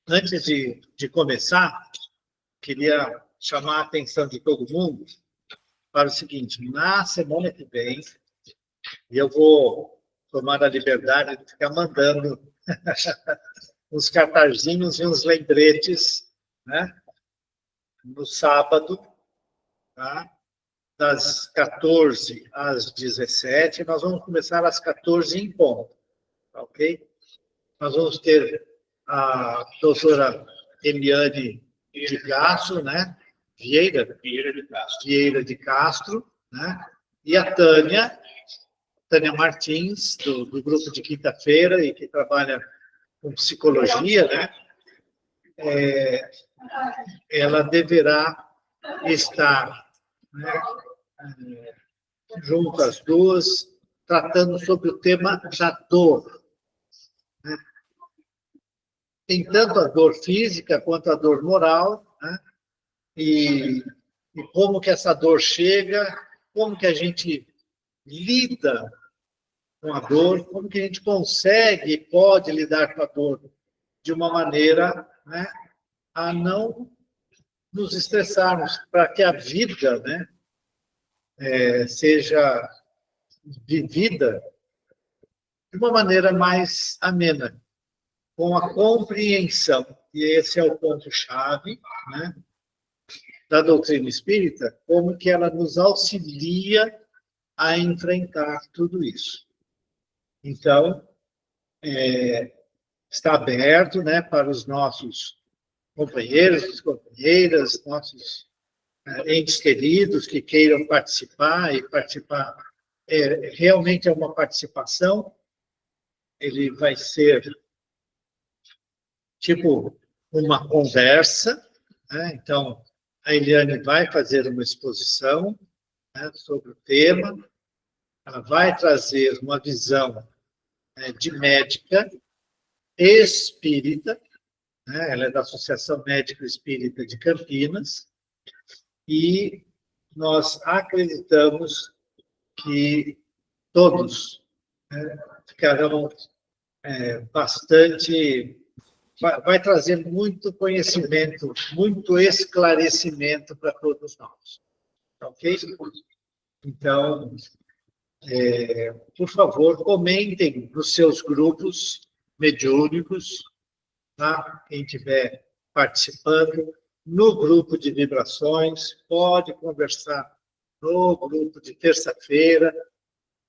Antes de começar, queria chamar a atenção de todo mundo para o seguinte: na semana que vem, eu vou tomar a liberdade de ficar mandando uns cartazinhos e uns lembretes, né? No sábado, tá? Das 14 às 17, nós vamos começar às 14 em ponto, tá, ok? Nós vamos ter a doutora Eliane de Castro, né? Vieira de Castro, né? E a Tânia Martins, do grupo de quinta-feira, e que trabalha com psicologia, né? Ela deverá estar, né, junto às duas, tratando sobre o tema da dor, né? Tem tanto a dor física quanto a dor moral, né? E como que essa dor chega, como que a gente lida com a dor, como que a gente consegue e pode lidar com a dor de uma maneira, né, a não nos estressarmos, para que a vida, né, seja vivida de uma maneira mais amena, com a compreensão. E esse é o ponto-chave, né, da doutrina espírita, como que ela nos auxilia a enfrentar tudo isso. Então, está aberto, né, para os nossos companheiros, companheiras, nossos entes queridos que queiram participar, e participar realmente é uma participação. Ele vai ser tipo uma conversa, né? Então, a Eliane vai fazer uma exposição, né, sobre o tema, ela vai trazer uma visão, de médica espírita, né? Ela é da Associação Médico Espírita de Campinas, e nós acreditamos que todos, né, ficarão bastante... Vai trazer muito conhecimento, muito esclarecimento para todos nós. Ok? Então, por favor, comentem nos seus grupos mediúnicos, tá? Quem estiver participando, no grupo de vibrações, pode conversar no grupo de terça-feira.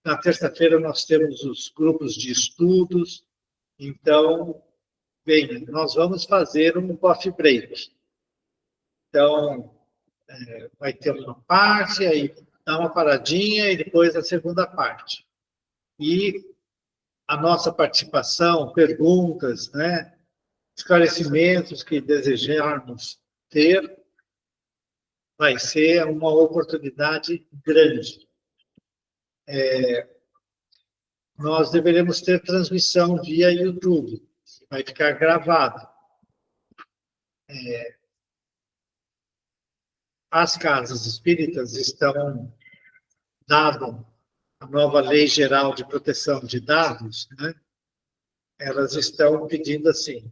Na terça-feira nós temos os grupos de estudos. Então, bem, nós vamos fazer um coffee break. Então, vai ter uma parte, aí dá uma paradinha e depois a segunda parte. E a nossa participação, perguntas, né, esclarecimentos que desejarmos ter, vai ser uma oportunidade grande. Nós deveremos ter transmissão via YouTube, vai ficar gravado. As casas espíritas estão, dado a nova Lei Geral de Proteção de Dados, né, elas estão pedindo assim: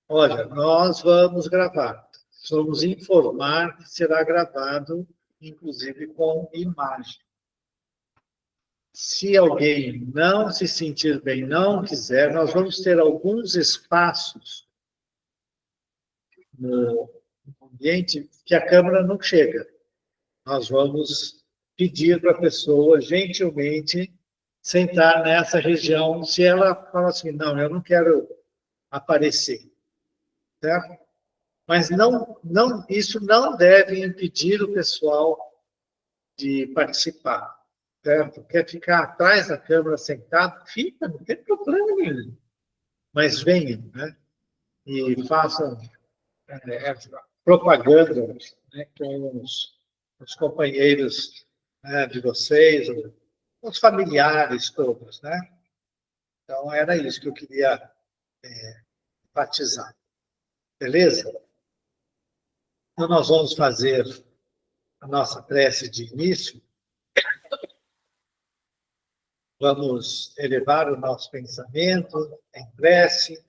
olha, nós vamos gravar, vamos informar que será gravado, inclusive com imagem. Se alguém não se sentir bem, não quiser, nós vamos ter alguns espaços no ambiente que a câmera não chega. Nós vamos pedir para a pessoa, gentilmente, sentar nessa região. Se ela fala assim, não, eu não quero aparecer, certo? Mas isso não deve impedir o pessoal de participar, certo? Quer ficar atrás da câmera sentado? Fica, não tem problema nenhum. Mas venham, né? E façam propaganda, né, com os companheiros, né, de vocês, os familiares todos, né? Então, era isso que eu queria enfatizar. Beleza? Então, nós vamos fazer a nossa prece de início. Vamos elevar o nosso pensamento em prece,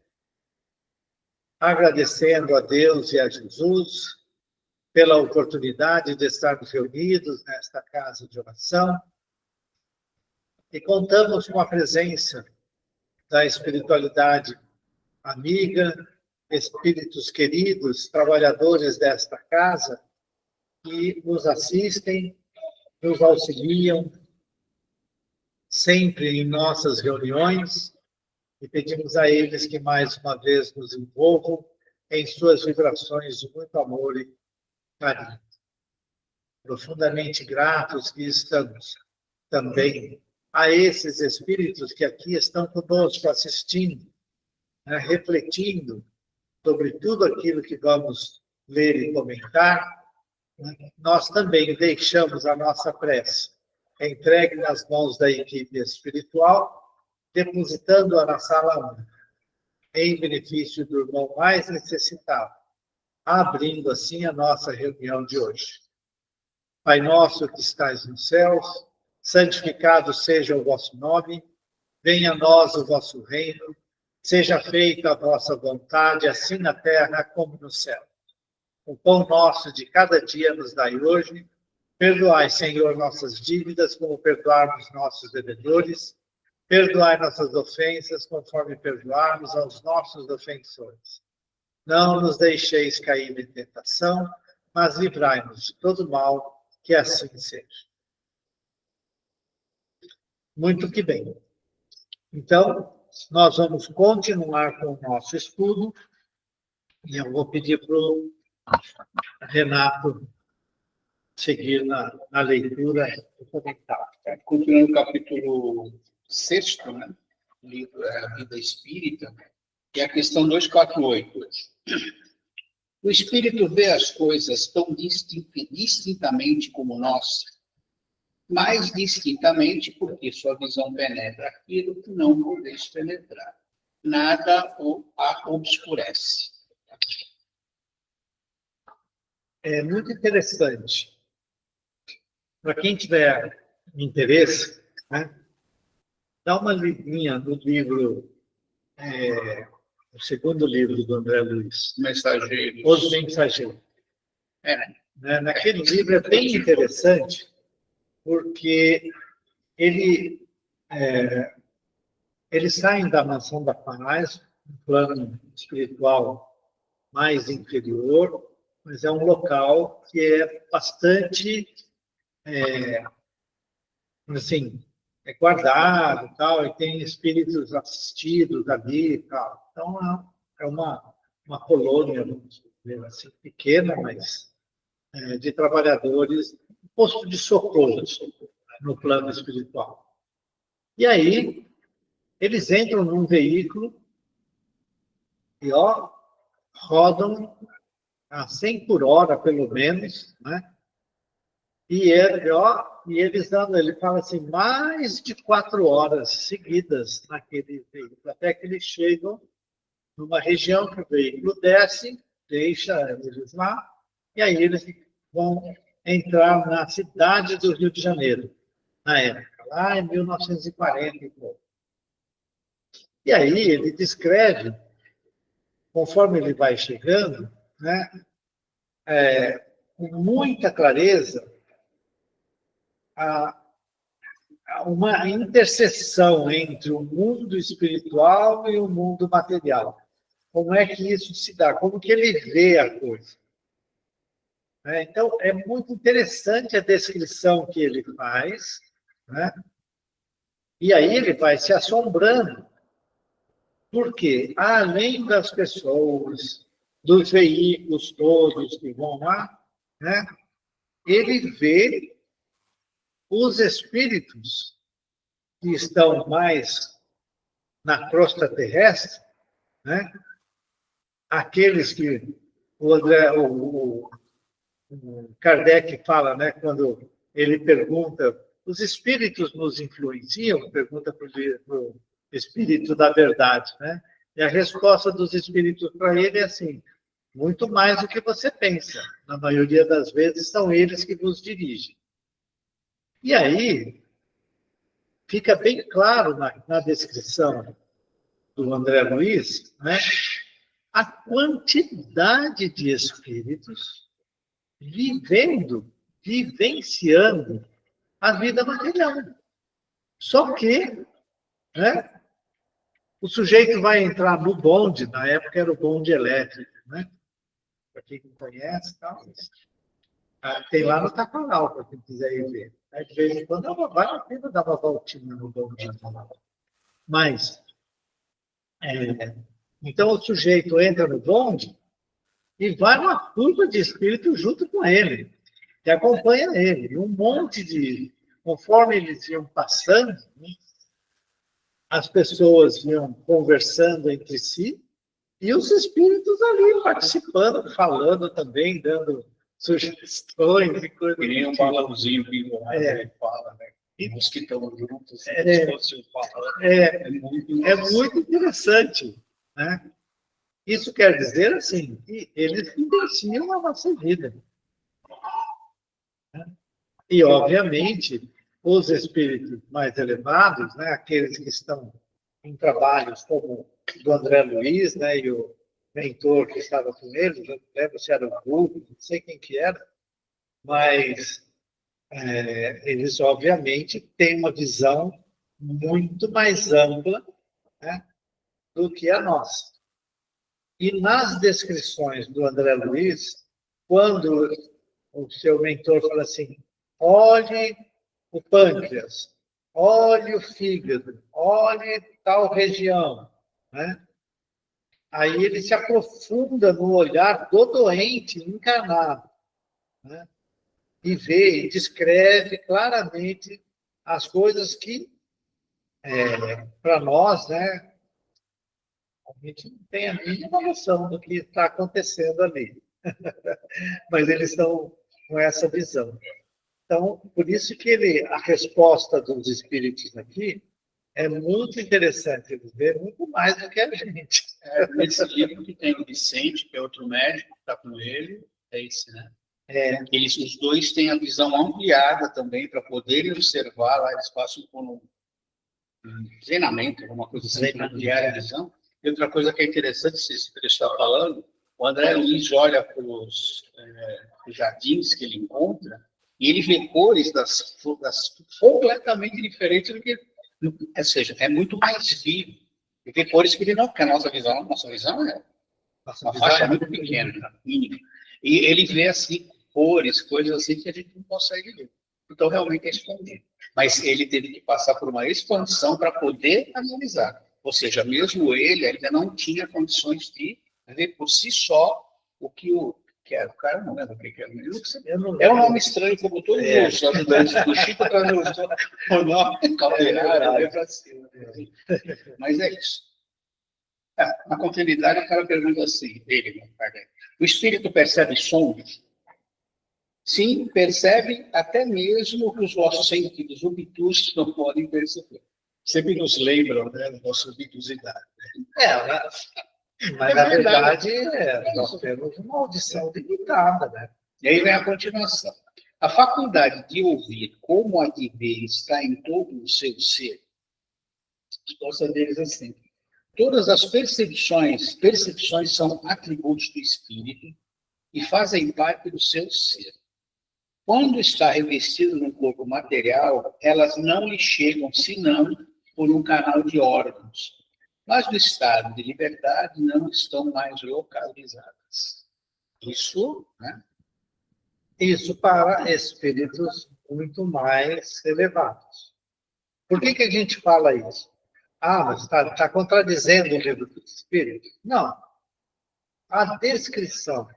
agradecendo a Deus e a Jesus pela oportunidade de estarmos reunidos nesta casa de oração e contamos com a presença da espiritualidade amiga, espíritos queridos, trabalhadores desta casa, que nos assistem, nos auxiliam sempre em nossas reuniões e pedimos a eles que mais uma vez nos envolvam em suas vibrações de muito amor e carinho. Profundamente gratos que estamos também a esses espíritos que aqui estão conosco assistindo, né, refletindo sobre tudo aquilo que vamos ler e comentar. Nós também deixamos a nossa prece entregue nas mãos da equipe espiritual, depositando-a na sala 1, em benefício do irmão mais necessitado, abrindo assim a nossa reunião de hoje. Pai nosso que estais nos céus, santificado seja o vosso nome, venha a nós o vosso reino, seja feita a vossa vontade, assim na terra como no céu. O pão nosso de cada dia nos dai hoje. Perdoai, Senhor, nossas dívidas, como perdoarmos nossos devedores. Perdoai nossas ofensas, conforme perdoarmos aos nossos ofensores. Não nos deixeis cair em tentação, mas livrai-nos de todo mal, que assim seja. Muito que bem. Então, nós vamos continuar com o nosso estudo, e eu vou pedir para o Renato seguir na leitura do comentário. Continuando o capítulo 6, né? O livro é a Vida Espírita, que é a questão 248. O espírito vê as coisas tão distintamente como nós, mais distintamente porque sua visão penetra aquilo que não podeis penetrar. Nada a obscurece. É muito interessante. Para quem tiver interesse, né, dá uma lidinha no livro, o segundo livro do André Luiz, Mensageiros. Os Mensageiros. Naquele livro é bem interessante, porque eles saem da mansão da paz, um plano espiritual mais inferior, mas é um local que é bastante assim, é guardado, tal, e tem espíritos assistidos ali e tal. Então, é uma colônia, vamos dizer assim, pequena, mas de trabalhadores, um posto de socorro no plano espiritual. E aí, eles entram num veículo e, rodam a 100 por hora, pelo menos, né? E eles andam, ele fala assim, mais de 4 horas seguidas naquele veículo, até que eles chegam numa região que o veículo desce, deixa eles lá, e aí eles vão entrar na cidade do Rio de Janeiro, na época, lá em 1940 e pouco. E aí ele descreve, conforme ele vai chegando, né, com muita clareza, uma interseção entre o mundo espiritual e o mundo material. Como é que isso se dá? Como que ele vê a coisa? Então, é muito interessante a descrição que ele faz, né? E aí ele vai se assombrando, porque, além das pessoas, dos veículos todos que vão lá, né? Ele vê os espíritos que estão mais na crosta terrestre, né? Aqueles que o Kardec fala, né? Quando ele pergunta, os espíritos nos influenciam? Pergunta para o espírito da verdade, né? E a resposta dos espíritos para ele é assim, muito mais do que você pensa. Na maioria das vezes são eles que nos dirigem. E aí, fica bem claro na descrição do André Luiz, né, a quantidade de espíritos vivenciando a vida material. Só que, né, o sujeito vai entrar no bonde, na época era o bonde elétrico, né? Para quem não conhece, tal. Tem lá no Taquaral, para quem quiser ir ver. Aí, de vez em quando, vale a pena dar uma voltinha no bonde. Mas, então, o sujeito entra no bonde e vai uma curva de espírito junto com ele, que acompanha ele. E um monte de... Conforme eles iam passando, né, as pessoas iam conversando entre si e os espíritos ali participando, falando também, dando sugestões e coisas. Que nem um balãozinho vivo lá, ele fala, né? E os que estão juntos, se fossem falando. É muito interessante, né? Isso quer dizer, assim, que eles vivenciam a nossa vida. Né? E, obviamente, os espíritos mais elevados, né, aqueles que estão em trabalhos como o do André Luiz, né, e o mentor que estava com ele, não lembro se era o Hugo, não sei quem que era, mas eles, obviamente, têm uma visão muito mais ampla, né, do que a nossa. E nas descrições do André Luiz, quando o seu mentor fala assim, olhe o pâncreas, olhe o fígado, olhe tal região, né? Aí ele se aprofunda no olhar do doente encarnado, né? E vê e descreve claramente as coisas que, para nós, né, a gente não tem a mínima noção do que está acontecendo ali. Mas eles estão com essa visão. Então, por isso que a resposta dos espíritos aqui é muito interessante. Eles veem muito mais do que a gente. Esse livro que tem o Vicente, que é outro médico, que está com ele, é esse, né? Os dois têm a visão ampliada também para poderem observar lá, eles passam por um treinamento, alguma coisa assim, para ampliar a visão. E outra coisa que é interessante, se você está falando, o André Luiz olha para os jardins que ele encontra e ele vê cores das completamente diferentes do que... Ou seja, é muito mais vivo. E tem cores que ele não... Porque a nossa visão é uma faixa muito pequena, mínima. E ele vê, assim, cores, coisas assim que a gente não consegue ver. Então, realmente é escondido. Mas ele teve que passar por uma expansão para poder analisar. Ou seja, mesmo ele ainda não tinha condições de ver por si só o que era. O cara não lembra o que era. É um nome estranho, como todos os ajudantes do Chico trazem o nome caldeirado, para cima. Mas é isso. Na continuidade, o cara pergunta assim, o espírito percebe sons? Sim, percebe até mesmo que os nossos sentidos obtusos não podem perceber. Sempre nos lembram, né, da nossa obtusidade. Mas, na verdade, nós temos uma audição limitada, né? E aí vem a continuação. A faculdade de ouvir como a de ver está em todo o seu ser. A resposta deles é assim. Todas as percepções são atributos do espírito e fazem parte do seu ser. Quando está revestido no corpo material, elas não lhe chegam senão por um canal de órgãos. Mas no estado de liberdade não estão mais localizadas. Isso, né? Isso para espíritos muito mais elevados. Por que a gente fala isso? Mas está contradizendo o livro do Espírito? Não. A descrição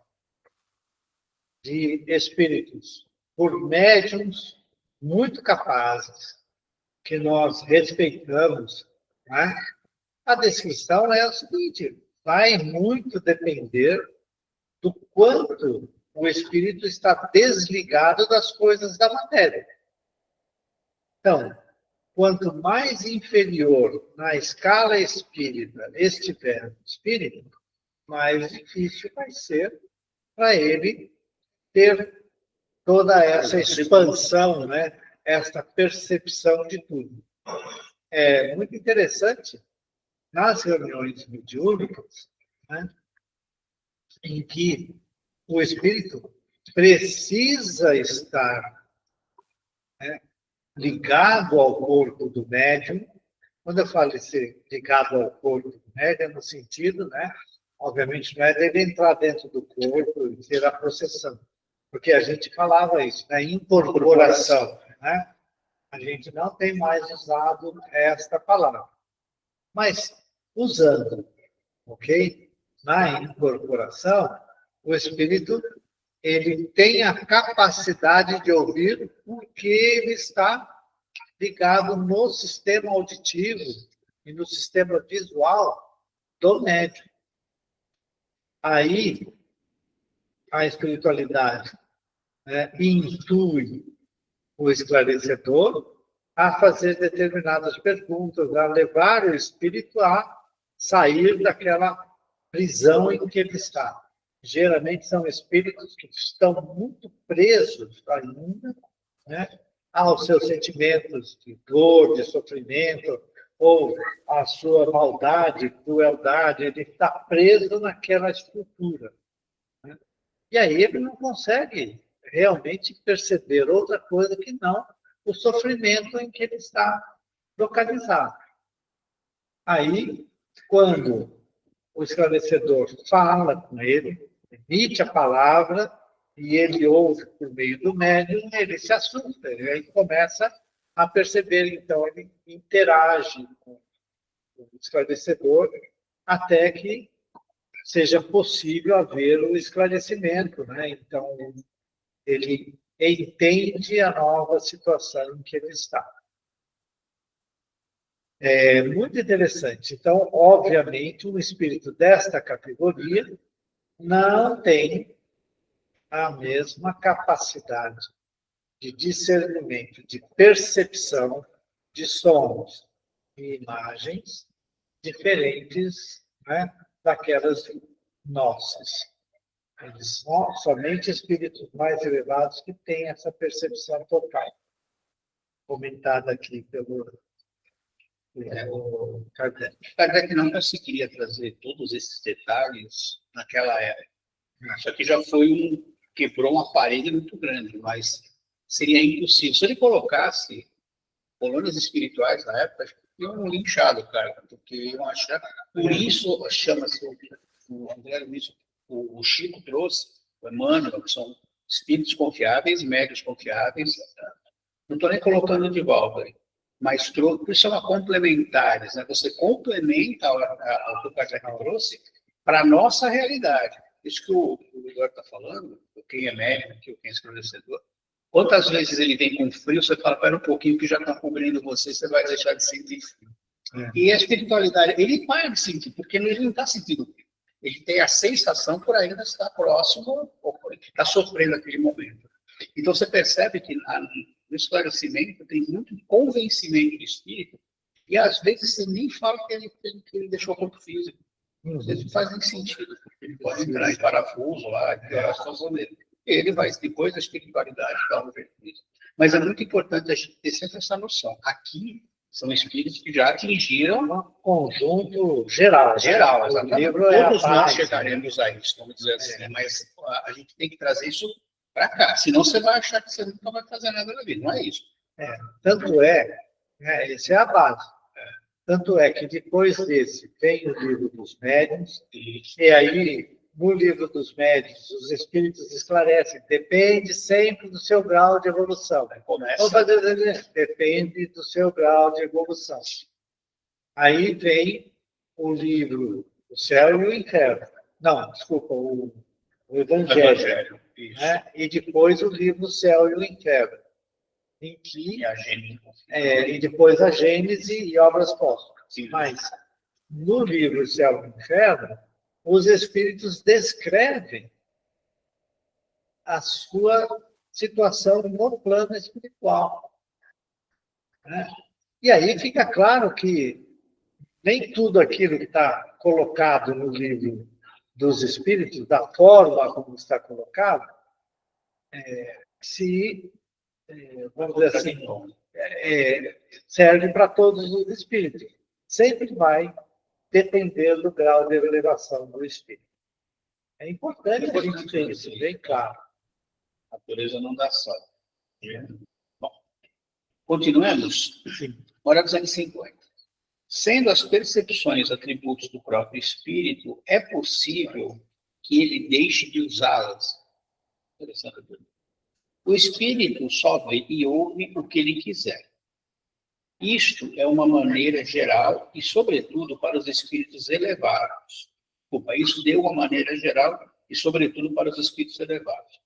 de espíritos por médiums muito capazes, que nós respeitamos, né? A descrição é o seguinte, vai muito depender do quanto o espírito está desligado das coisas da matéria. Então, quanto mais inferior na escala espírita estiver o espírito, mais difícil vai ser para ele ter toda essa expansão, né? Essa percepção de tudo. É muito interessante nas reuniões mediúnicas, né, em que o espírito precisa estar, né, ligado ao corpo do médium. Quando eu falo de ser ligado ao corpo do médium, é no sentido, né, obviamente, não é dele entrar dentro do corpo e ter a processão, porque a gente falava isso, né, incorporação, né? A gente não tem mais usado esta palavra, mas usando, ok? Na incorporação, o espírito ele tem a capacidade de ouvir porque ele está ligado no sistema auditivo e no sistema visual do médium. Aí, a espiritualidade, né, intui o esclarecedor a fazer determinadas perguntas, a levar o espírito a sair daquela prisão em que ele está. Geralmente são espíritos que estão muito presos ainda, né, aos seus sentimentos de dor, de sofrimento, ou à sua maldade, crueldade, ele está preso naquela estrutura. Né? E aí ele não consegue realmente perceber outra coisa que não o sofrimento em que ele está localizado. Aí, quando o esclarecedor fala com ele, emite a palavra, e ele ouve por meio do médium, ele se assusta, ele começa a perceber, então ele interage com o esclarecedor até que seja possível haver o esclarecimento, né? Então, ele entende a nova situação em que ele está. É muito interessante. Então, obviamente, um espírito desta categoria não tem a mesma capacidade de discernimento, de percepção de sons e imagens diferentes, né, daquelas nossas. Eles são somente espíritos mais elevados que têm essa percepção total, comentada aqui pelo Kardec. Kardec não conseguiria trazer todos esses detalhes naquela época. Isso aqui já foi quebrou uma parede muito grande, mas seria impossível. Se ele colocasse colônias espirituais na época, iam linchado, cara, porque iam achar. Por isso chama-se o André Luiz, o Chico trouxe, o Emmanuel, que são espíritos confiáveis, médios confiáveis. Não estou nem colocando de volta, mas por isso são complementares, né? Você complementa o que o Kardec trouxe para a nossa realidade. Isso que o Eduardo está falando, quem é médico, quem é esclarecedor, quantas vezes ele vem com frio, você fala, espera um pouquinho que já está cobrindo você vai deixar de sentir frio. E a espiritualidade, ele para de sentir, porque ele não está sentindo frio. Ele tem a sensação por ainda estar próximo, ou está sofrendo aquele momento. Então você percebe que no esclarecimento tem muito convencimento do espírito, e às vezes você nem fala que ele deixou o corpo físico. Às vezes não faz nem sentido. Ele pode entrar em parafuso lá, a situação dele. Ele vai, depois da espiritualidade, dar um benefício. Mas é muito importante a gente ter sempre essa noção. Aqui são espíritos que já atingiram um conjunto geral. Geral, exatamente. Todos nós chegaremos a isso, vamos dizer assim. Mas a gente tem que trazer isso para cá. Senão você vai achar que você nunca vai fazer nada na vida. Não é isso. Tanto essa é a base. Tanto é que depois desse vem o livro dos médiuns, e aí, no livro dos médiuns, os espíritos esclarecem, depende sempre do seu grau de evolução. Depende do seu grau de evolução. Aí vem o livro O Céu e o Inferno. Não, desculpa, o Evangelho. Né? E depois o livro O Céu e o Inferno. Em que, e depois a Gênese e Obras Póstumas. Mas, no livro Céu e Inferno, os espíritos descrevem a sua situação no plano espiritual. Né? E aí fica claro que nem tudo aquilo que está colocado no livro dos espíritos, da forma como está colocado, vamos dizer assim, serve para todos os espíritos. Sempre vai depender do grau de elevação do espírito. É importante a gente ter isso bem claro. A natureza não dá sorte. Bom, continuemos. Ora 250. Sendo as percepções atributos do próprio espírito, é possível que ele deixe de usá-las. Interessante. O espírito só vê e ouve o que ele quiser. Isto é uma maneira geral e, sobretudo, para os espíritos elevados. Isso deu uma maneira geral e, sobretudo, para os espíritos elevados.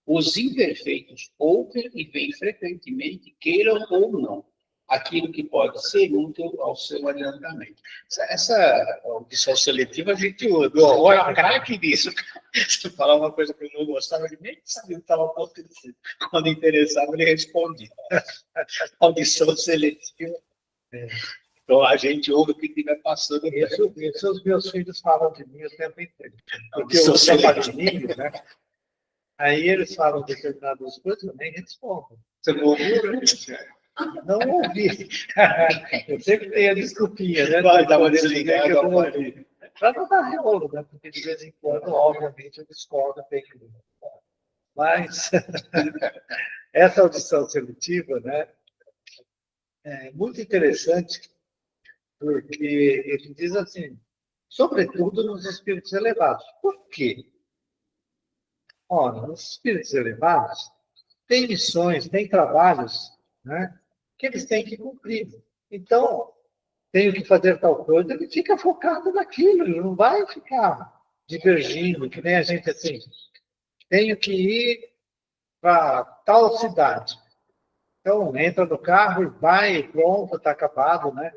Os imperfeitos ouvem e veem frequentemente, queiram ou não, aquilo que pode ser útil ao seu adiantamento. Essa audição seletiva, a gente olha craque nisso. Se falar uma coisa que eu não gostava, ele nem sabia o que estava acontecendo. Quando interessava, ele respondia. Audição seletiva. Então, a gente ouve o que estiver passando. Isso os meus filhos falam de mim o tempo inteiro. Porque eu sou patininho, né? Aí eles falam determinadas coisas, eu nem respondo. Você não ouviu, né? Não ouvi. Eu sempre tenho a desculpinha, né? Vai dar uma desligada. Para não dar rolo, né? Porque de vez em quando, obviamente, eu discordo bem. Mas essa audição seletiva, né, é muito interessante, porque ele diz assim, sobretudo nos espíritos elevados. Por quê? Ora, os espíritos elevados têm missões, têm trabalhos, né, que eles têm que cumprir. Então, tenho que fazer tal coisa, ele fica focado naquilo, ele não vai ficar divergindo, que nem a gente assim, tenho que ir para tal cidade. Então, entra no carro e vai, pronto, está acabado, né?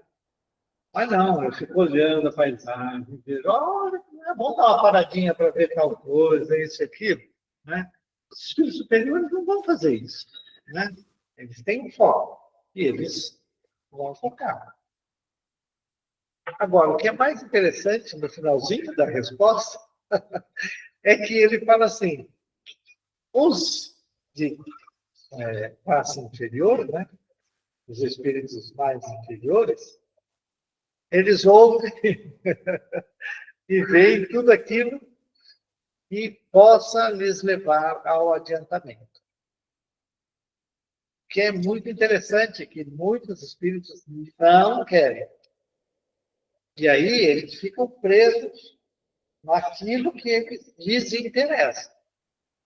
Mas não, eu fico olhando a paisagem, vejo, olha, vamos dar uma paradinha para ver tal coisa, isso e aquilo, né? Os espíritos superiores não vão fazer isso, né? Eles têm um foco e eles vão focar. Agora, o que é mais interessante no finalzinho da resposta é que ele fala assim, os de classe inferior, né? Os espíritos mais inferiores, eles ouvem e veem tudo aquilo que possa lhes levar ao adiantamento. Que é muito interessante, que muitos espíritos não querem. E aí eles ficam presos naquilo que lhes interessa.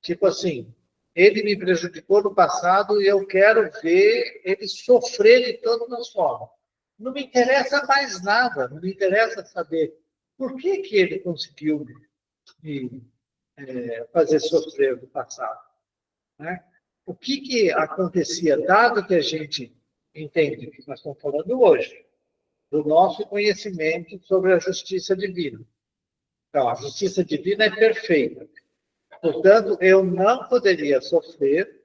Tipo assim, ele me prejudicou no passado e eu quero ver ele sofrer de todas as formas. Não me interessa mais nada, não me interessa saber por que ele conseguiu me fazer sofrer no passado. Né? O que acontecia, dado que a gente entende o que nós estamos falando hoje, do nosso conhecimento sobre a justiça divina. Então, a justiça divina é perfeita. Portanto, eu não poderia sofrer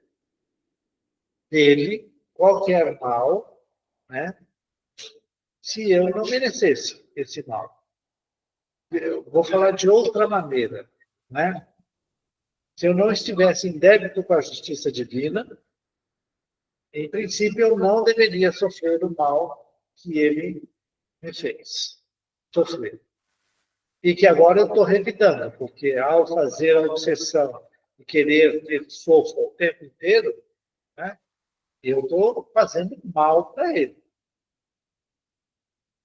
dele qualquer mal, né, se eu não merecesse esse mal. Eu vou falar de outra maneira, né? Se eu não estivesse em débito com a justiça divina, em princípio, eu não deveria sofrer o mal que ele me fez sofrer. E que agora eu estou revidando, porque ao fazer a obsessão e querer que ele sofra o tempo inteiro, né, eu estou fazendo mal para ele.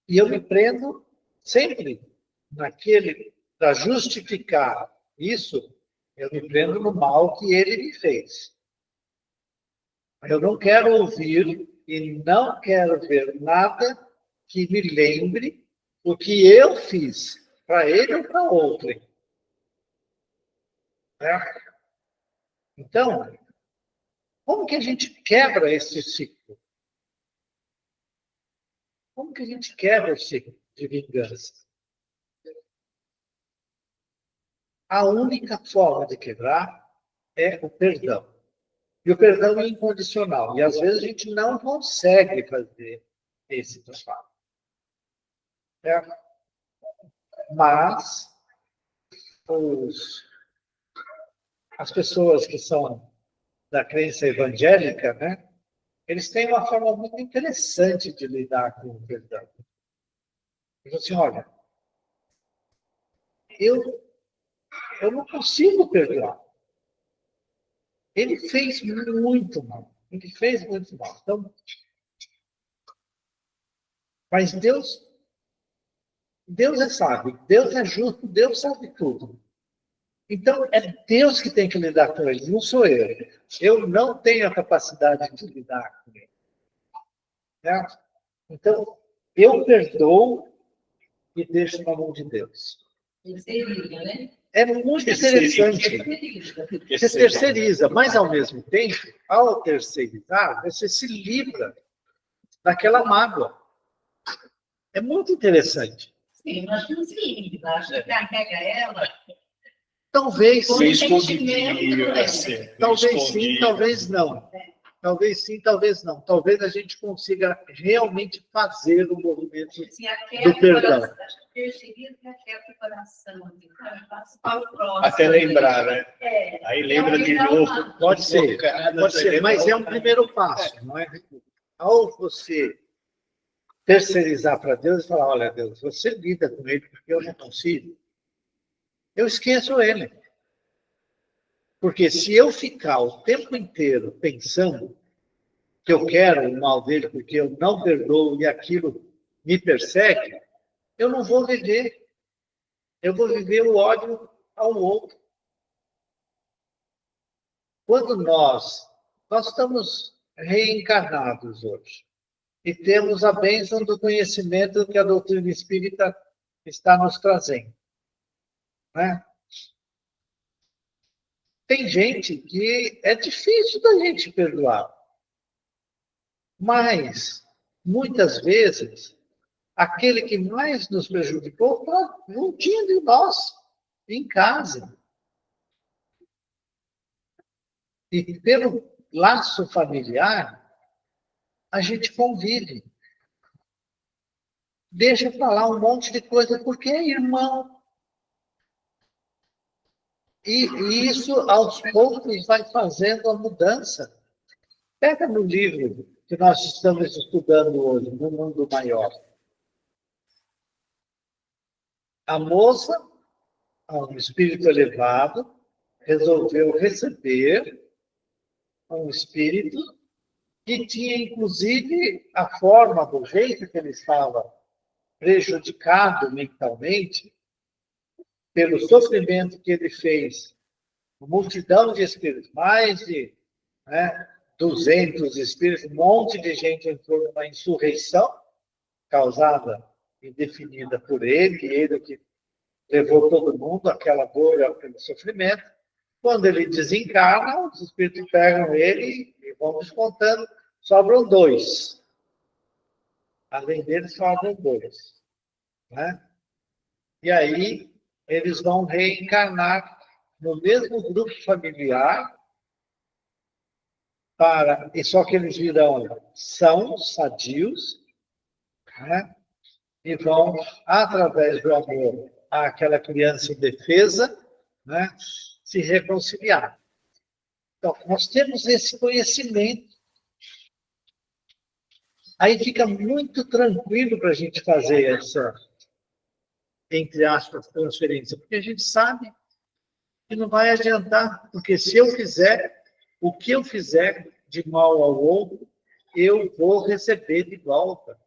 E eu me prendo sempre naquele, para justificar isso, eu me prendo no mal que ele me fez. Eu não quero ouvir e não quero ver nada que me lembre o que eu fiz para ele ou para outro. Né? Então, como que a gente quebra esse ciclo? Como que a gente quebra o ciclo de vingança? A única forma de quebrar é o perdão. E o perdão é incondicional. E às vezes a gente não consegue fazer esse trabalho. Mas as pessoas que são da crença evangélica, né, eles têm uma forma muito interessante de lidar com o perdão. Eles assim, olha, eu não consigo perdoar. Ele fez muito mal. Ele fez muito mal. Então, mas Deus é sábio, Deus é justo, Deus sabe tudo. Então, é Deus que tem que lidar com ele, não sou eu. Eu não tenho a capacidade de lidar com ele. Né? Então, eu perdoo e deixo na mão de Deus. Terceiriza, né? É muito interessante. Você terceiriza, mas, ao mesmo tempo, ao terceirizar, você se livra daquela mágoa. É muito interessante. Sim, nós conseguimos. Acho que carrega ela. Talvez Foi sim. escondidinho, assim. Talvez sim, talvez não. Talvez sim, talvez não. Talvez a gente consiga realmente fazer o movimento do perdão. Acho que perseguir que aquieta o coração. Passa para o próximo. Até lembrar, né? É. Aí lembra de novo. Pode ser, mas é um primeiro passo, não é? Ao você terceirizar para Deus e falar, olha, Deus, você lida com ele porque eu não consigo, eu esqueço ele. Porque se eu ficar o tempo inteiro pensando que eu quero o mal dele porque eu não perdoo e aquilo me persegue, eu não vou viver. Eu vou viver o ódio ao outro. Quando nós estamos reencarnados hoje e temos a bênção do conhecimento que a doutrina espírita está nos trazendo, né? Tem gente que é difícil da gente perdoar. Mas, muitas vezes, aquele que mais nos prejudicou está juntinho de nós, em casa. E pelo laço familiar, a gente convive. Deixa para lá um monte de coisa, porque é irmão. E isso, aos poucos, vai fazendo a mudança. Pega no livro que nós estamos estudando hoje, No Mundo Maior. A moça, um espírito elevado, resolveu receber um espírito que tinha, inclusive, a forma, do jeito que ele estava prejudicado mentalmente, pelo sofrimento que ele fez, uma multidão de espíritos, mais de 200 espíritos, um monte de gente entrou numa insurreição causada e definida por ele, e ele que levou todo mundo àquela dor, àquele sofrimento. Quando ele desencarna, os espíritos pegam ele e vão descontando, sobram 2. Além deles, sobram 2. Né? E aí, eles vão reencarnar no mesmo grupo familiar, e só que eles virão são sadios, né? E vão, através do amor àquela criança indefesa, né? Se reconciliar. Então, nós temos esse conhecimento. Aí fica muito tranquilo para a gente fazer essa, entre aspas, transferência, porque a gente sabe que não vai adiantar, porque se eu fizer o que eu fizer de mal ao outro, eu vou receber de volta.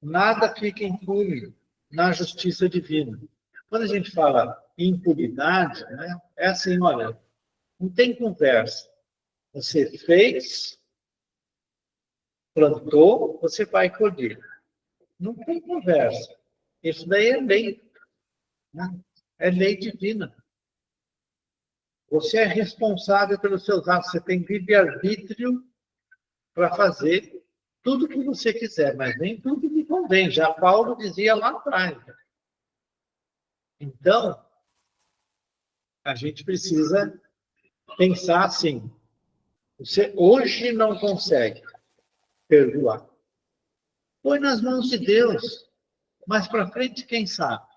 Nada fica impune na justiça divina. Quando a gente fala impunidade, né, é assim, olha, não tem conversa. Você fez, plantou, você vai colher. Não tem conversa. Isso daí é lei. Né? É lei divina. Você é responsável pelos seus atos. Você tem livre-arbítrio para fazer tudo o que você quiser, mas nem tudo que convém. Já Paulo dizia lá atrás. Então, a gente precisa pensar assim. Você hoje não consegue perdoar. Põe nas mãos de Deus. Mais para frente, quem sabe?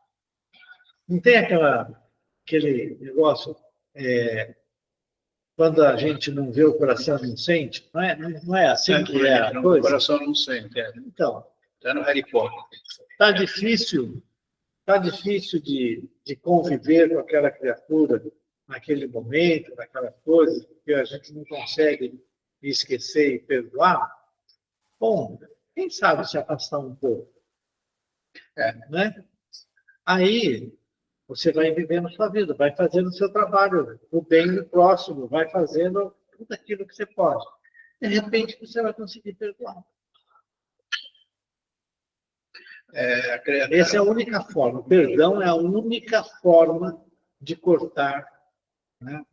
Não tem aquele negócio, quando a gente não vê, o coração não sente. Não é assim que é a O coisa? coração não sente. Então, Está no Harry Potter. tá difícil de conviver com aquela criatura naquele momento, naquela coisa, porque a gente não consegue esquecer e perdoar. Bom, quem sabe se afastar um pouco, né? Aí você vai vivendo a sua vida, vai fazendo o seu trabalho, o bem do próximo, vai fazendo tudo aquilo que você pode. De repente, você vai conseguir perdoar. Essa é a única forma. O perdão é a única forma de cortar, né,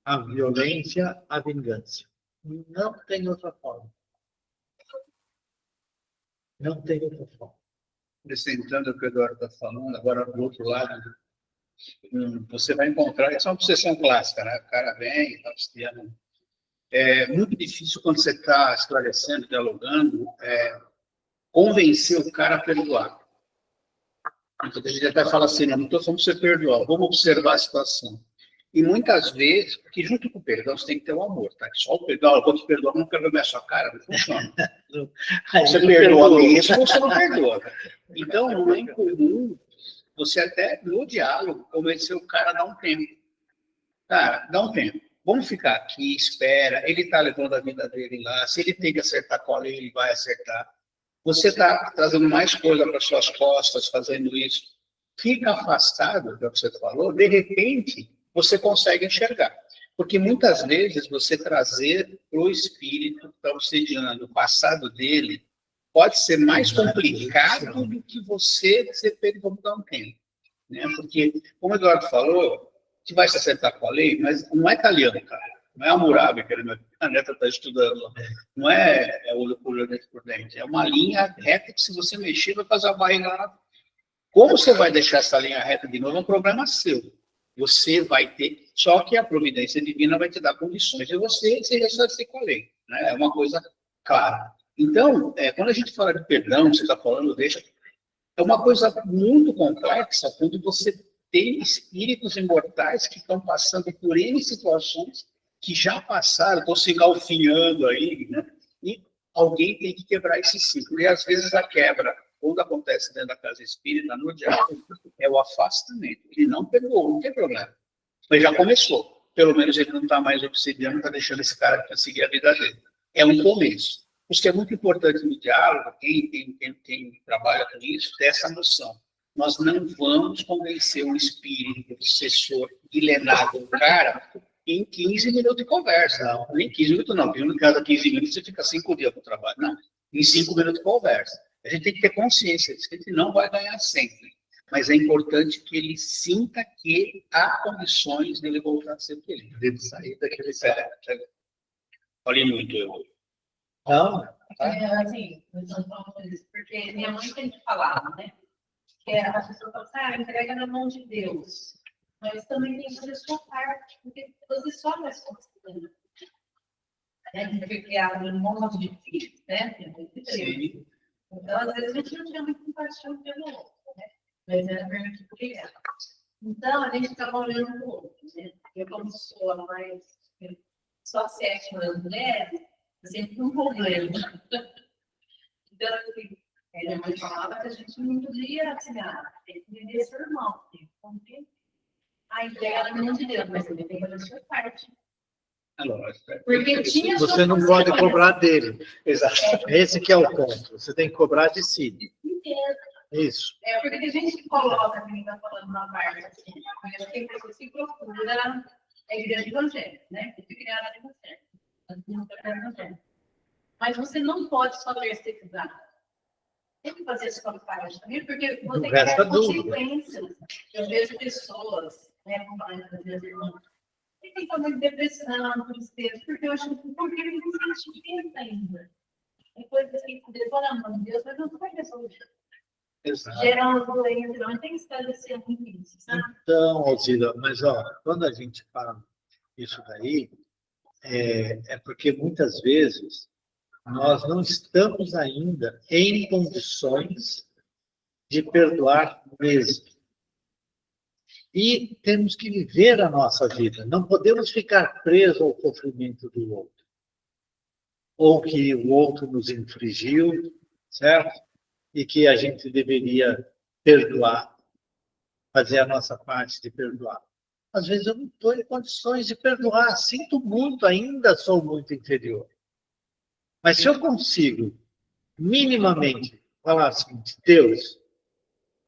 a violência, a vingança. Não tem outra forma. Não tem outra forma. Acrescentando o que o Eduardo está falando, agora do outro lado, você vai encontrar, essa é uma obsessão clássica, né? O cara vem, está cristiano. É muito difícil quando você está esclarecendo, dialogando, convencer o cara a perdoar. Então, a gente até fala assim, não estou falando para você perdoar, vamos observar a situação. E muitas vezes, porque junto com o perdão você tem que ter o amor, tá? Só o perdão, eu vou te perdoar, não quero ver a sua cara, não funciona. Você perdoa mesmo, você não perdoa. Então, não é incomum você até, no diálogo, convencer o cara a dar um tempo. Cara, dá um tempo. Vamos ficar aqui, espera, ele está levando a vida dele lá, se ele tem que acertar com a lei, ele vai acertar. Você está trazendo mais coisa para suas costas, fazendo isso. Fica afastado, do que você falou, de repente, você consegue enxergar. Porque muitas vezes você trazer para o espírito que está obsediando o passado dele pode ser mais complicado do que você ter como dar um tempo. Né? Porque, como o Eduardo falou, que vai se acertar com a lei, mas não é italiano, cara. Não é Hammurabi que a neta está estudando. Não é olho por olho, dente por dente. É uma linha reta que, se você mexer, vai fazer a barriga lá. Como você vai deixar essa linha reta de novo é um problema seu. Você vai ter... Só que a providência divina vai te dar condições de você se ressarcir com a lei. Né? É uma coisa clara. Então, quando a gente fala de perdão, você está falando, é uma coisa muito complexa quando você tem espíritos imortais que estão passando por N situações que já passaram, estão se galfinhando aí, né? E alguém tem que quebrar esse ciclo. E às vezes a quebra, quando acontece dentro da casa espírita, no diálogo, é o afastamento. Ele não perdoou, não tem problema. Mas já começou. Pelo menos ele não está mais obsidiando, está deixando esse cara seguir a vida dele. É um começo. Isso que é muito importante no diálogo, quem trabalha com isso, ter essa noção. Nós não vamos convencer o espírito obsessor milenário do cara em 15 minutos de conversa. Não, nem 15 minutos não. Em cada 15 minutos você fica 5 dias para o trabalho. Não, em 5 minutos de conversa. A gente tem que ter consciência disso, que a gente não vai ganhar sempre. Mas é importante que ele sinta que há condições de ele voltar a ser feliz, de ele sair daquele sério. Falei muito, eu. Não, Assim, porque minha mãe sempre falava, né? Que a pessoa fala assim, entrega na mão de Deus. Mas também tem que fazer a sua parte, porque você só é responsabilidade. A gente foi criado em um monte de filhos, né? Sim. Então, às vezes, a gente não tinha muita compaixão pelo outro, né? Mas era realmente obrigada. Então, a gente estava olhando para o outro, né? Eu, como sou a mais... Só 7 anos mulheres, eu sempre fui um problema. Então, assim, minha mãe falava que a gente não podia, assim, tem que viver seu irmão, tem que cumprir a entrega na mão de Deus, mas também tem que fazer a sua parte. Porque tinha você não pode cobrar dele. Exato. Esse que é o ponto. Você tem que cobrar de si. Isso. Porque tem gente que coloca, que está falando na parte assim, mas tem pessoas que procuram a igreja evangélica, né? Que foi criada evangélica. Mas você não pode só terceirizar. Tem que fazer a sua parte também, porque você quer consequências. Eu vejo pessoas, né, como as minhas irmãs, que tem também depressão, tristeza, porque eu acho que porque eles não se sentem ainda. Depois você tem que poder falar, mano, Deus, mas não vai resolver. Gerar uma doença, não tem que estabelecer muito isso, sabe? Então, Alzira, mas quando a gente fala isso daí, é porque muitas vezes nós não estamos ainda em condições de perdoar mesmo. E temos que viver a nossa vida. Não podemos ficar presos ao sofrimento do outro. Ou que o outro nos infligiu, certo? E que a gente deveria perdoar, fazer a nossa parte de perdoar. Às vezes eu não estou em condições de perdoar, sinto muito, ainda sou muito inferior. Mas se eu consigo, minimamente, falar assim, Deus,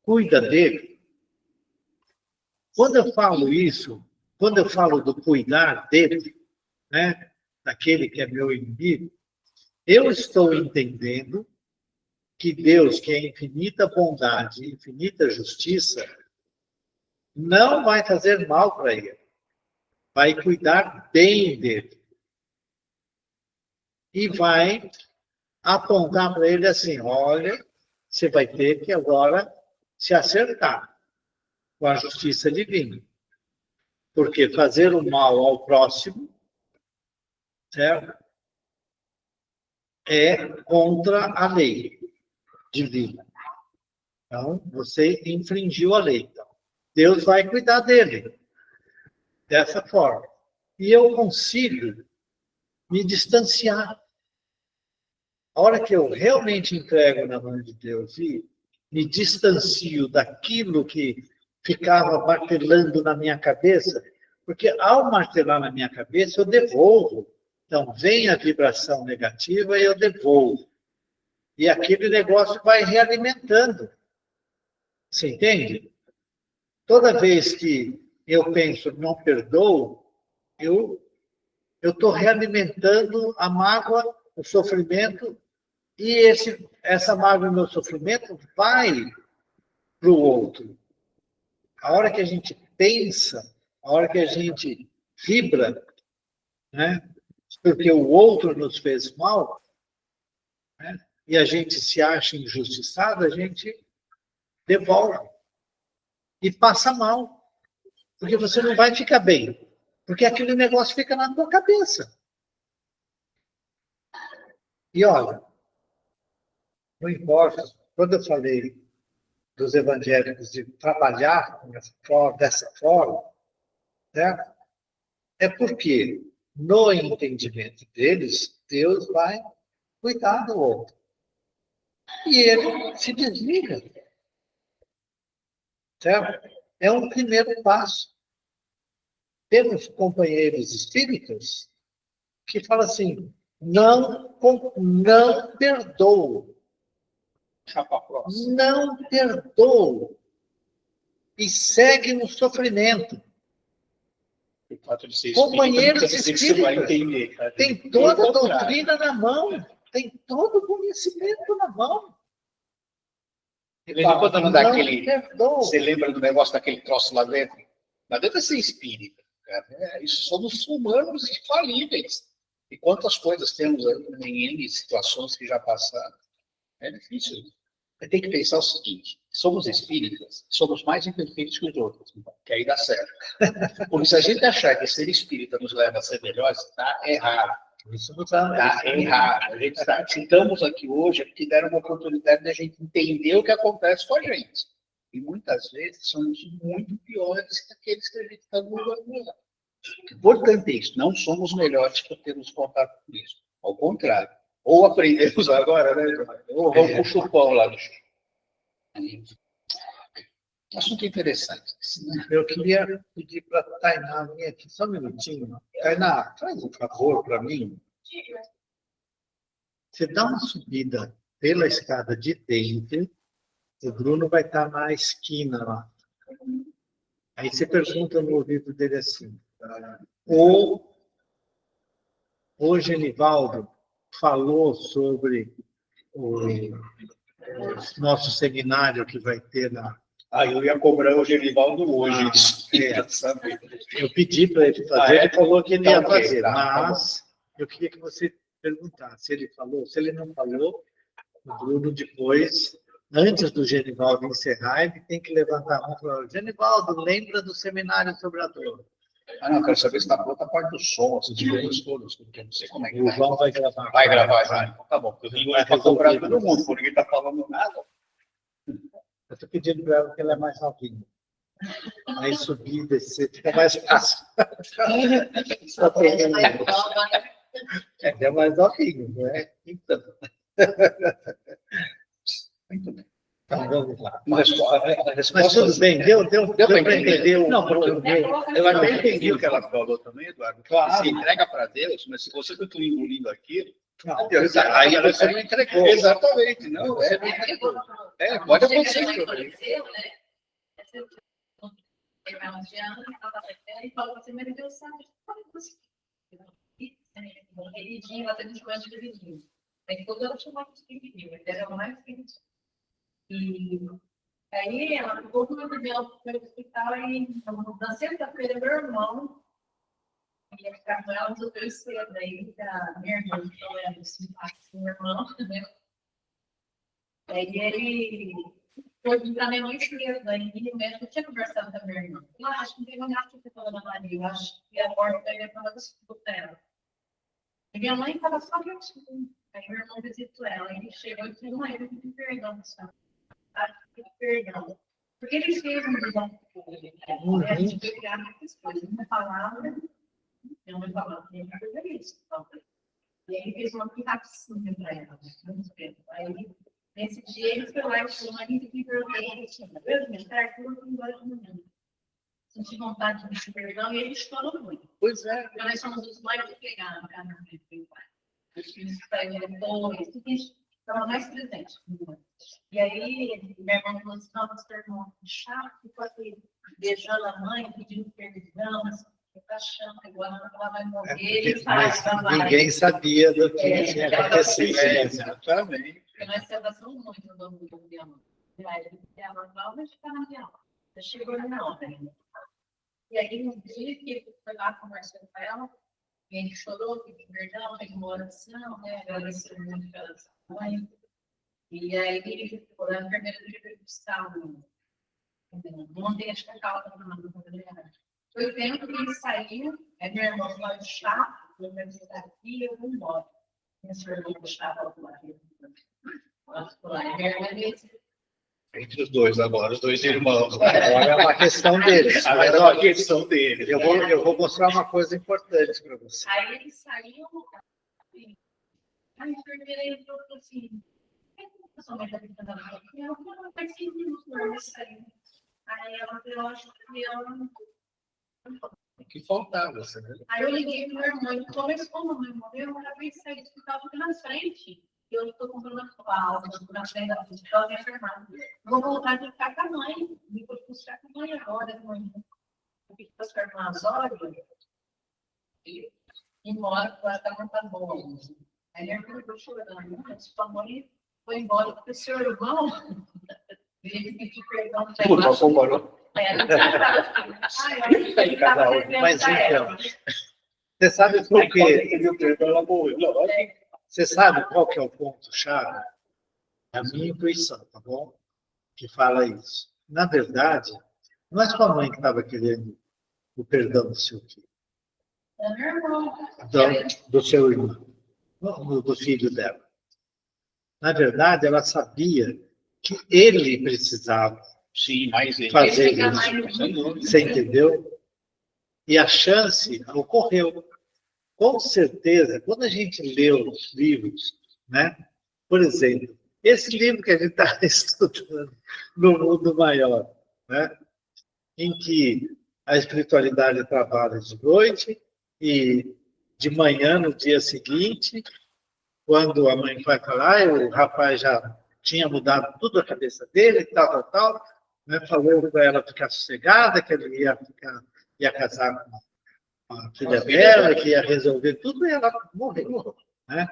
cuida dele. Quando eu falo isso, quando eu falo do cuidar dele, né, daquele que é meu inimigo, eu estou entendendo que Deus, que é infinita bondade, infinita justiça, não vai fazer mal para ele. Vai cuidar bem dele. E vai apontar para ele assim, olha, você vai ter que agora se acertar com a justiça divina. Porque fazer o mal ao próximo, certo? É contra a lei divina. Então, você infringiu a lei. Então, Deus vai cuidar dele dessa forma. E eu consigo me distanciar. A hora que eu realmente entrego na mão de Deus e me distancio daquilo que ficava martelando na minha cabeça, porque ao martelar na minha cabeça, eu devolvo. Então, vem a vibração negativa e eu devolvo. E aquele negócio vai realimentando. Você entende? Toda vez que eu penso, não perdoo, eu estou realimentando a mágoa, o sofrimento, e essa mágoa e o meu sofrimento vai para o outro. A hora que a gente pensa, a hora que a gente vibra, né, porque o outro nos fez mal, né, e a gente se acha injustiçado, a gente devolve e passa mal. Porque você não vai ficar bem. Porque aquele negócio fica na tua cabeça. E olha, não importa, quando eu falei dos evangélicos de trabalhar dessa forma, né, é porque no entendimento deles, Deus vai cuidar do outro. E ele se desliga. Certo? É um primeiro passo. Temos companheiros espíritas que falam assim, não perdoo. Não perdoo. E segue no sofrimento. Companheiros espíritas tem toda a doutrina na mão, tem todo o conhecimento na mão. Quando não dá aquele. Perdoa. Você lembra do negócio daquele troço lá dentro? Lá dentro é ser espírita. Isso somos humanos infalíveis. E quantas coisas temos em N situações que já passaram. É difícil. Tem que pensar o seguinte: somos espíritas, somos mais imperfeitos que os outros, que aí dá certo. Porque se a gente achar que ser espírita nos leva a ser melhores, está errado. Isso não está errado. Estamos aqui hoje porque deram uma oportunidade de a gente entender o que acontece com a gente. E muitas vezes somos muito piores que aqueles que a gente está governando. Importante é isso, não somos melhores por termos contato com isso. Ao contrário. Ou aprendemos agora, né? Ou vamos pro chupão lá no chão. Assunto interessante. Eu queria pedir para a Tainá vir aqui, só um minutinho. Tainá, faz um favor para mim. Você dá uma subida pela escada de dentro, o Bruno vai estar na esquina lá. Aí você pergunta no ouvido dele assim, o Genivaldo falou sobre o nosso seminário que vai ter na... Eu ia cobrar o Genivaldo hoje. Eu pedi para ele fazer, ele falou que ele ia fazer, tá mas eu queria que você perguntasse se ele falou. Se ele não falou, o Bruno depois, antes do Genivaldo encerrar, ele tem que levantar a mão e falar, Genivaldo, lembra do seminário sobre a dor? Não, quero saber se está pronta a parte do som, as coisas todas, porque eu não sei como é que O João vai gravar. Vai gravar já, então tá bom. Eu vim para cobrar todo mundo, porque ninguém está falando nada. Eu estou pedindo para ela que ela é mais novinha. Aí subir, descer, fica mais fácil. Só tem é mais horrível, não é? Então. Muito bem. Então, vamos lá. Uma resposta, a resposta Mas tudo bem, deu para entender o... Não, porque eu até entendi o que ela falou também, Eduardo. Claro. Se entrega para Deus, mas se você continua engolindo aquilo, Não, aí você não entregou. Exatamente, não. Pode acontecer. E falou assim, mas Deus sabe, religião, ela tem um de religião. Aí toda ela chamava de religião, ele era mais religião. E aí ela ficou com o dela para o hospital e na sexta-feira meu irmão ia ficar com ela, resolveu cedo. Aí a minha irmã falou, meu irmão, né? Aí ele foi para minha mãe cedo, aí o médico tinha conversado com a minha irmã. Eu acho que não tem nada que você falou na Maria, eu acho que a porta vai levar ela do dela. E minha mãe estava só quietinha. Aí meu irmão visitou ela, ele chegou e falou, mãe, eu pedi perdão, sabe? Perdão. Porque ele fez um desafio público. A gente foi criar muitas coisas. Uma palavra, minha mãe falava, tem que fazer isso. E aí ele fez uma aplicação para ela. Aí, nesse dia, ele foi lá e falou, mãe, tem que perguntar. Eu me tarde, eu fui embora de manhã. Senti vontade de pedir perdão e ele chorou muito. Pois é. Porque nós somos os mais despegados, cara. Os filhos que saíram depois, tudo isso estava mais presente. E aí, minha irmã falou assim, não, seu irmão é chato, ficou aqui beijando a mãe, pedindo perdão, está achando que agora ela vai morrer, mas ninguém sabia do que tinha acontecido. Exatamente. Porque nós se abraçamos muito no dono do minha mãe. E aí, ela falou, vai ficar na minha aula. Eu chegou na aula ainda. E aí, um dia que ele foi lá conversando com ela, e ele chorou, pediu perdão, fez uma oração, né? Agradeceu muito pela mãe. E aí ele ficou na enfermeira do dia buscar ontem, acho que a calma foi o tempo que ele saiu, aí minha irmã falou de chá, eu vou visitar aqui, eu vou embora. Minha senhora não gostava do lado. Entre os dois agora, os dois irmãos. Agora é uma questão deles. Agora é uma questão deles. Eu vou mostrar uma coisa importante para você. Aí ele saiu, a enfermeira entrou e falou assim, sua mãe está tentando falar com ela, não faz 5 minutos para ela sair. Aí ela falou, acho que ela... O que faltava, você vê? Aí eu liguei para o meu irmão, ele falou, mas como meu irmão? Eu acabei de sair do hospital, porque na frente, eu estou comprando a aula, na frente da hospital, me enfermar. Vou voltar de ficar com a mãe, me vou buscar com a mãe agora, de manhã. Eu fico buscar com as horas, e moro, ela não está bom. Aí minha irmã ficou chorando, mas sua mãe foi embora porque o seu irmão veio pedir perdão para ela. Mas então, você sabe por quê? Você sabe qual que é o ponto-chave? É a minha intuição, tá bom? Que fala isso. Na verdade, não é sua mãe que estava querendo o perdão do seu filho. Do seu irmão, do filho dela. Na verdade, ela sabia que ele precisava fazer isso. Você entendeu? E a chance ocorreu. Com certeza, quando a gente lê os livros, né? Por exemplo, esse livro que a gente está estudando no Mundo Maior, né? Em que a espiritualidade trabalha de noite e de manhã, no dia seguinte, quando a mãe vai falar, o rapaz já tinha mudado tudo a cabeça dele, tal, né? Falou para ela ficar sossegada, que ele ia casar com a filha dela, que ia resolver tudo, e ela morreu, né?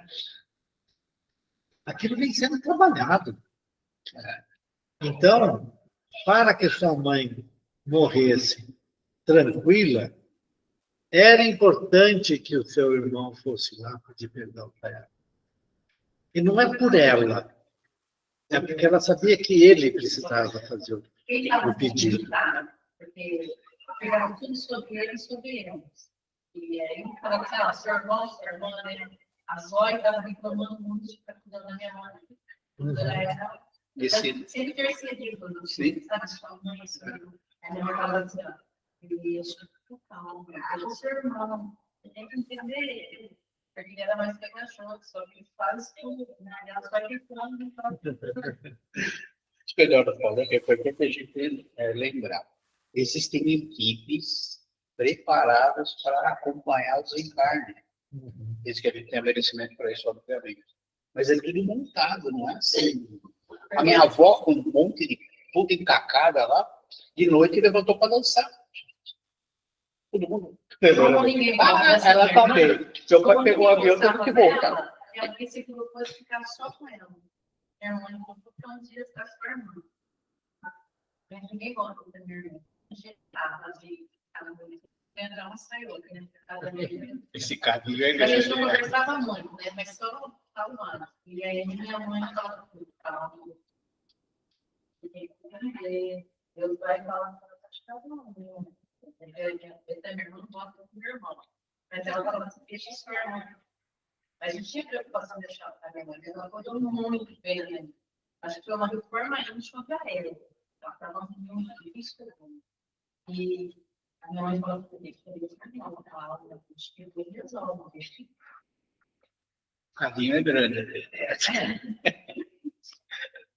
Aquilo vem sendo trabalhado. Então, para que sua mãe morresse tranquila, era importante que o seu irmão fosse lá pedir perdão para ela. E não é por ela, é porque ela sabia que ele precisava fazer o pedido. Porque pegaram tudo sobre ele e sobre eles. E aí ele falava assim, seu irmão, sua irmã, né? A Zóia estava reclamando muito de ficar cuidando da minha mãe. Sempre intercedido, sabe? Sua mãe, sua irmã. Aí minha mãe falava assim, ó, isso, calma, é o seu irmão, você tem que entender ele. Porque ele era mais pegajoso, só que faz tudo, né? Ela só que quando, então, Isso que a Leora falou, que foi para a gente lembrar. Existem equipes preparadas para acompanhar os encarnes. Isso que a gente tem merecimento para isso, obviamente. Mas é tudo montado, não é assim. A minha avó, com um monte de tudo encacada lá, de noite levantou para dançar. Todo mundo. como ninguém Ela tá bem. Seu pai pegou o avião, teve que voltar. Ela disse que depois ficar só com ela. Minha mãe contou que um dia está com a irmã. Mas ninguém gosta da minha irmã. Agitada, de cada vez. Então, ela saiu, né? Cada vez. Esse cadinho é A gente não conversava muito, né? Mas só falando. E aí minha mãe falava tudo. Meu pai falava, acho que ela não. Eu também não gosto do meu irmão. Mas ela falava assim, deixa isso meu irmão. Mas não tinha preocupação de deixar a minha mãe. Ela cuidou muito bem, né? Acho que foi uma reforma íntima para ela. Ela estava muito difícil. E a minha mãe falou que Deus não ela acho que Deus resolve. O cadinho é grande.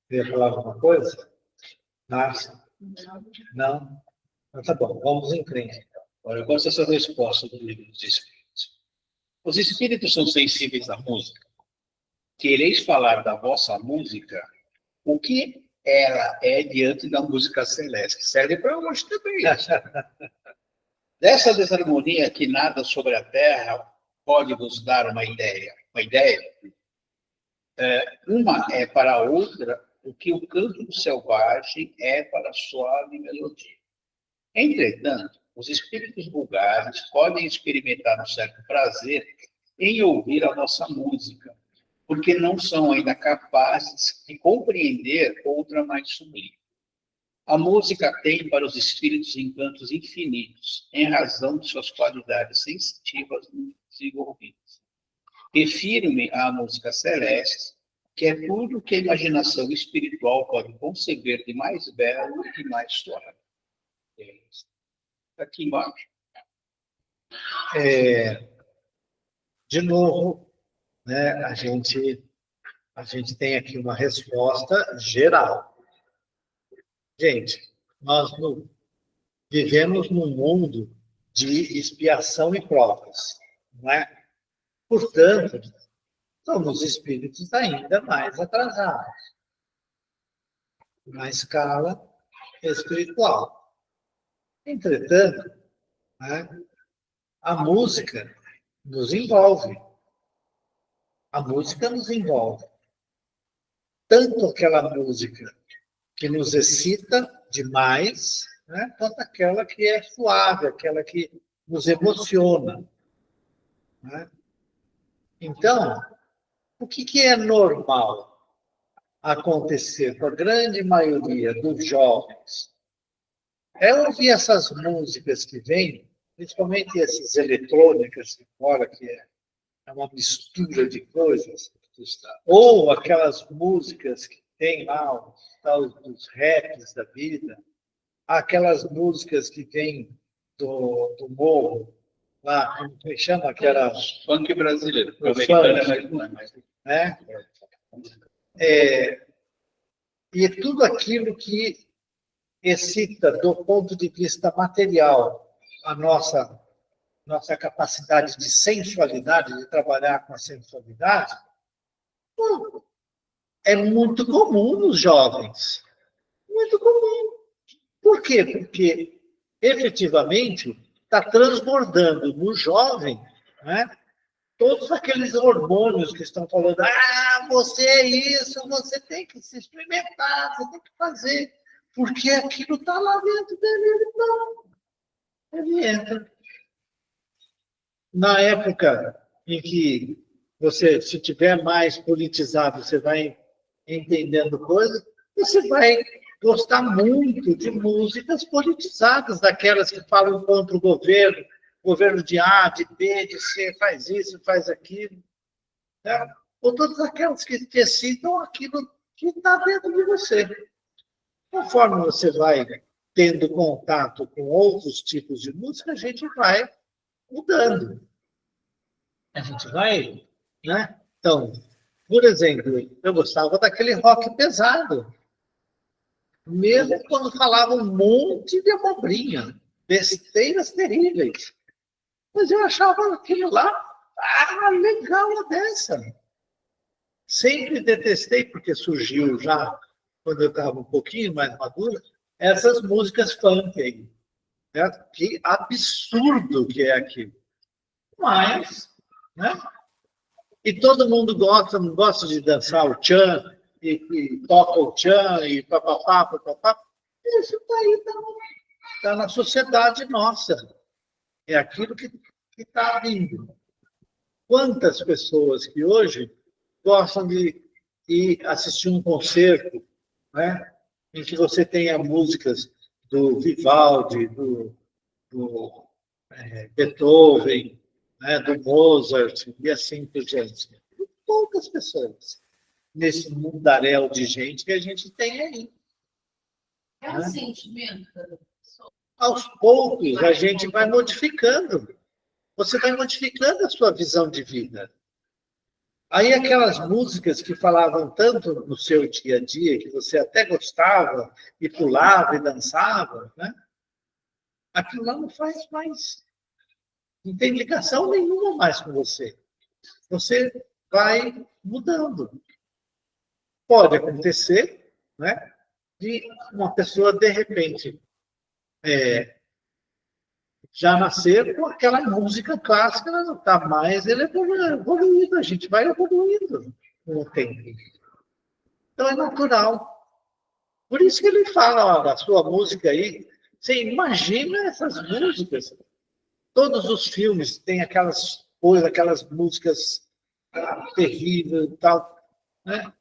Você ia falar alguma coisa? Márcia? Não? Então, tá bom, vamos em frente. Olha, eu gosto dessa resposta do livro dos Espíritos. Os Espíritos são sensíveis à música. Quereis falar da vossa música, o que ela é diante da música celeste? Serve para hoje também. Dessa desarmonia que nada sobre a Terra pode nos dar uma ideia. Uma é para a outra o que o canto do selvagem é para a suave melodia. Entretanto, os espíritos vulgares podem experimentar um certo prazer em ouvir a nossa música, porque não são ainda capazes de compreender outra mais sublime. A música tem para os espíritos encantos infinitos, em razão de suas qualidades sensitivas muito desenvolvidas. Refiro-me à música celeste, que é tudo que a imaginação espiritual pode conceber de mais belo e mais suave. Aqui embaixo. De novo, né, a gente tem aqui uma resposta geral. Gente, nós vivemos num mundo de expiação e provas, não é? Portanto, somos espíritos ainda mais atrasados na escala espiritual. Entretanto, né, a música nos envolve. A música nos envolve. Tanto aquela música que nos excita demais, né, quanto aquela que é suave, aquela que nos emociona. Né? Então, o que é normal acontecer com a grande maioria dos jovens? É ouvir essas músicas que vêm, principalmente essas eletrônicas de fora, que é uma mistura de coisas, ou aquelas músicas que tem lá, os raps da vida, aquelas músicas que vêm do morro, lá, como que chama? Que era Funk brasileiro. O funk. Né? E tudo aquilo que excita, do ponto de vista material, a nossa capacidade de sensualidade, de trabalhar com a sensualidade, é muito comum nos jovens. Muito comum. Por quê? Porque, efetivamente, está transbordando no jovem, né, todos aqueles hormônios que estão falando, você é isso, você tem que se experimentar, você tem que fazer, porque aquilo está lá dentro dele, então, ele entra. Na época em que você, se tiver mais politizado, você vai entendendo coisas, você vai gostar muito de músicas politizadas, daquelas que falam contra o governo de A, de B, de C, faz isso, faz aquilo. Né? Ou todas aquelas que citam aquilo que está dentro de você. Conforme você vai tendo contato com outros tipos de música, a gente vai mudando. A gente vai, né? Então, por exemplo, eu gostava daquele rock pesado. Mesmo quando falava um monte de abobrinha, besteiras terríveis. Mas eu achava aquilo lá, legal a dessa. Sempre detestei, porque surgiu já, quando eu estava um pouquinho mais maduro, essas músicas funk aí. Né? Que absurdo que é aquilo. Mas, né? E todo mundo gosta, não gosta de dançar o tchan, e toca o tchan, e papapá, papapá. Isso está aí, está na sociedade nossa. É aquilo que está vindo. Quantas pessoas que hoje gostam de ir assistir um concerto, né, em que você tenha músicas do Vivaldi, do Beethoven, né, do Mozart, e assim por diante. Poucas pessoas nesse mundaréu de gente que a gente tem aí. É um sentimento da pessoa. Aos poucos, a gente vai modificando. Você vai modificando a sua visão de vida. Aí aquelas músicas que falavam tanto no seu dia a dia, que você até gostava, e pulava e dançava, né? Aquilo lá não faz mais. Não tem ligação nenhuma mais com você. Você vai mudando. Pode acontecer, né? De uma pessoa, de repente, já nascer com aquela música clássica, ela não está mais evoluída, a gente vai evoluindo com o tempo. Então é natural. Por isso que ele fala, ó, da sua música aí, você imagina essas músicas. Todos os filmes têm aquelas coisas, aquelas músicas terríveis e tal. Né?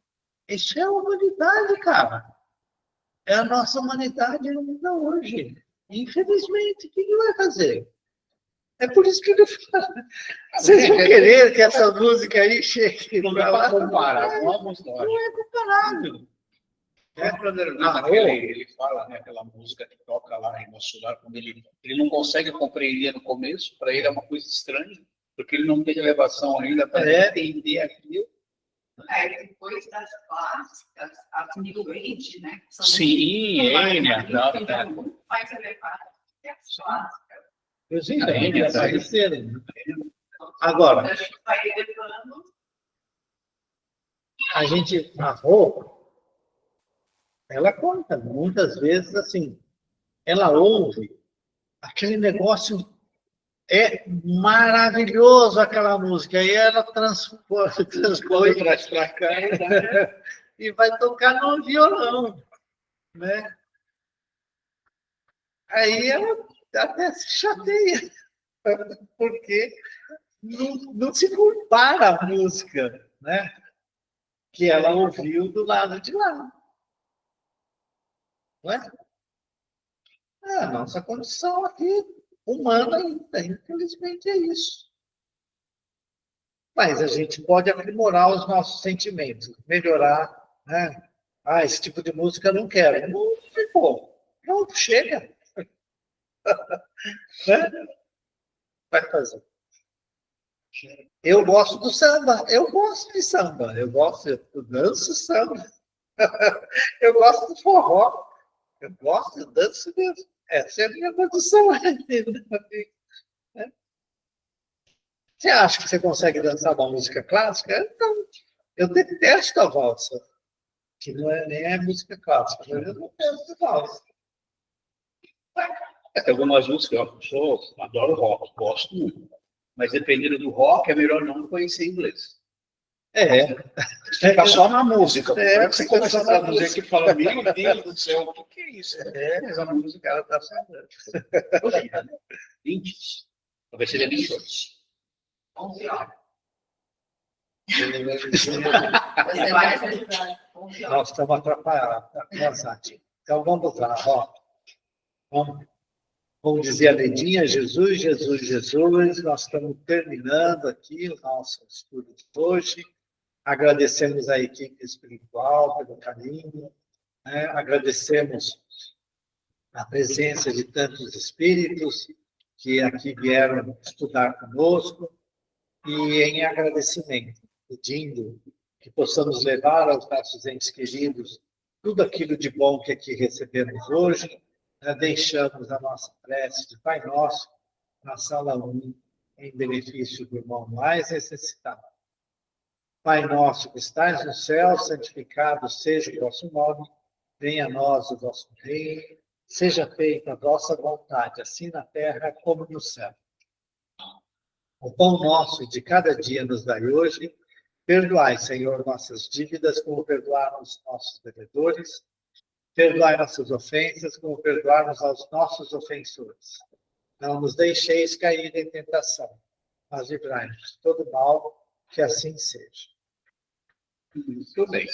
Isso é a humanidade, cara. É a nossa humanidade ainda hoje. Infelizmente, o que ele vai fazer? É por isso que ele fala. Vocês vão querer que essa música aí chegue. Não dá para comparar, vamos lá. Não é comparável. Ele fala, né, aquela música que toca lá em Nosso Lar, quando ele não consegue compreender no começo, para ele é uma coisa estranha, porque ele não tem elevação ainda para entender aquilo. Depois das clássicas, as New Age, né? Sim, Mais elevada que as clássicas. Eu sei, ainda apareceram. Agora, Vai elevando. a gente, a roupa, ela conta muitas vezes assim, ela ouve aquele negócio, é maravilhoso aquela música, aí ela transpõe para cá e vai tocar no violão, né? Aí ela até se chateia, porque não se compara a música, né? Que ela ouviu do lado de lá. Não é? É a nossa condição aqui, humana ainda, infelizmente é isso. Mas a gente pode aprimorar os nossos sentimentos, melhorar, né? Esse tipo de música eu não quero. Não ficou. Pronto, chega. Né? Vai fazer. Eu gosto do samba, eu gosto de samba, eu danço samba. Eu gosto do forró, eu danço mesmo. Essa é a minha condição. Você acha que você consegue dançar uma música clássica? Não. Eu detesto a valsa, que não é nem a música clássica, mas eu detesto a valsa. Tem algumas músicas, eu adoro rock, gosto muito. Mas dependendo do rock, é melhor não conhecer inglês. Ficar só na música. Você começa a traduzir aqui e fala, meu Deus do céu, o que é isso? Mas a música ela está sendo. 20. Talvez seja 28. 11 horas. Você vai fazer 11 horas. Nós estamos atrasados. Então vamos lá, ó. Vamos dizer a dedinha, Jesus, Jesus, Jesus. Nós estamos terminando aqui o nosso estudo de hoje. Agradecemos a equipe espiritual pelo carinho, né? Agradecemos a presença de tantos espíritos que aqui vieram estudar conosco e em agradecimento, pedindo que possamos levar aos nossos entes queridos tudo aquilo de bom que aqui recebemos hoje. Deixamos a nossa prece de Pai Nosso na sala 1, em benefício do irmão mais necessitado. Pai nosso que estais no céu, santificado seja o vosso nome, venha a nós o vosso reino, seja feita a vossa vontade, assim na terra como no céu. O pão nosso de cada dia nos dai hoje, perdoai, Senhor, nossas dívidas, como perdoamos nossos devedores, perdoai nossas ofensas, como perdoarmos aos nossos ofensores. Não nos deixeis cair em tentação, mas livrai-nos de todo mal, que assim seja. Muito bem.